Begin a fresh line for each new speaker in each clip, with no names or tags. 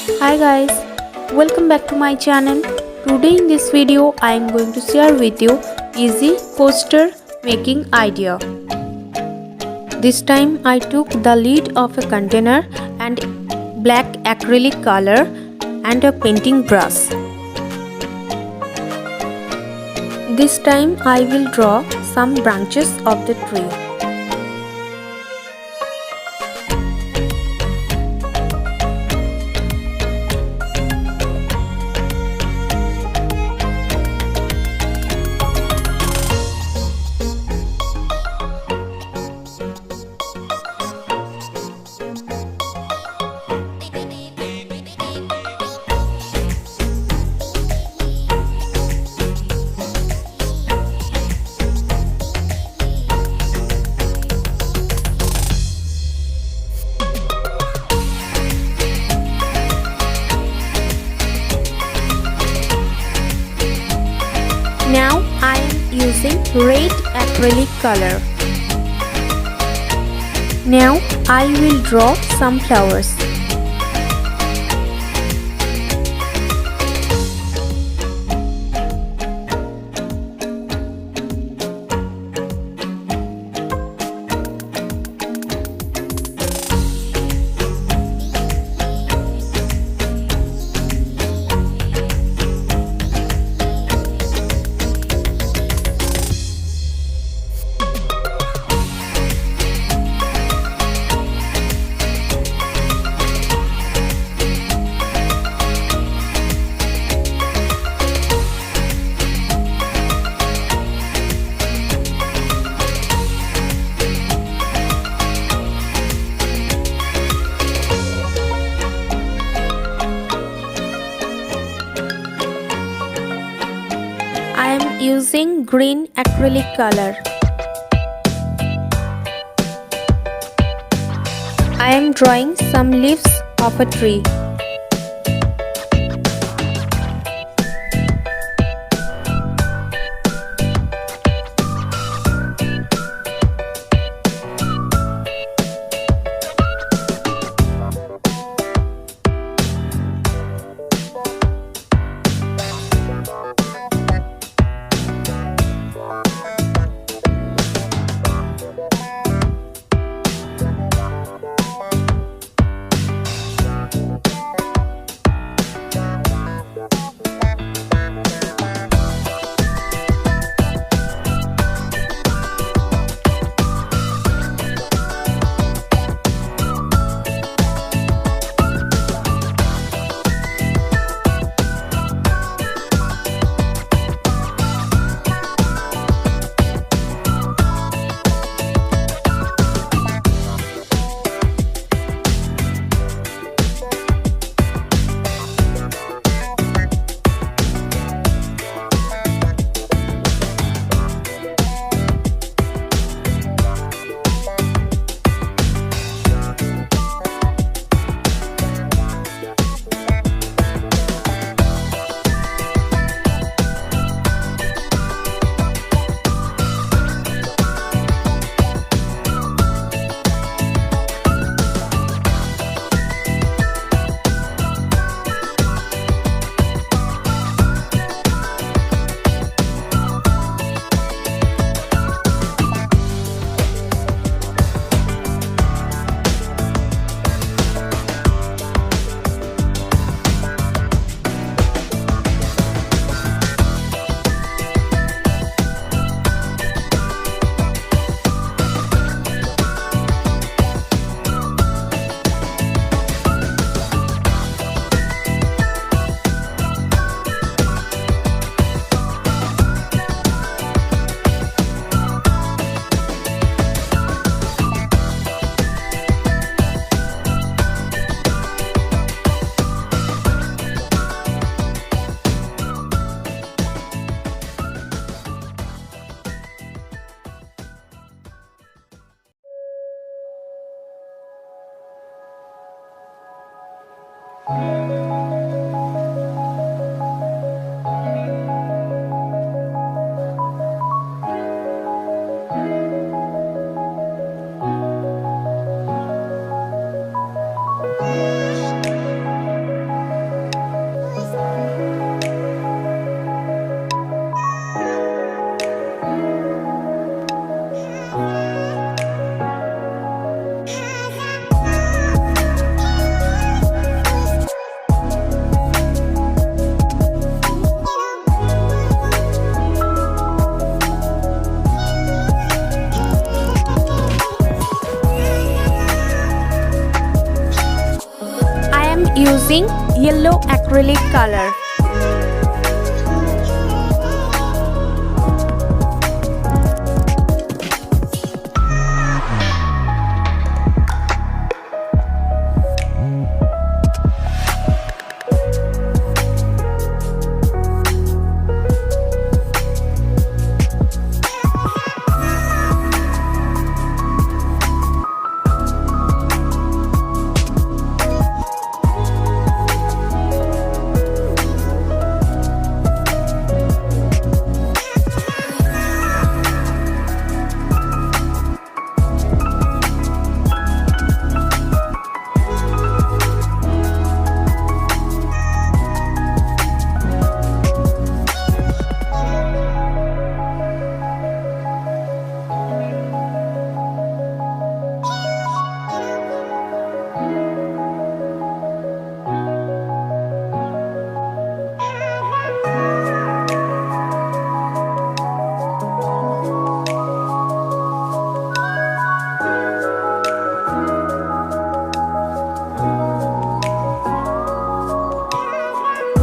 Hi guys, welcome back to my channel. Today in this video I am going to share with you easy poster making idea. This time I took the lid of a container and black acrylic color and a painting brush. This time I will draw some branches of the tree. Now I am using red acrylic color. Now I will draw some flowers. I am using green acrylic color. I am drawing some leaves of a tree. using yellow acrylic color.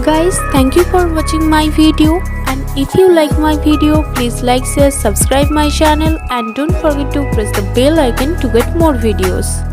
Guys, thank you for watching my video, and if you like my video, please like, share, subscribe my channel, and don't forget to press the bell icon to get more videos.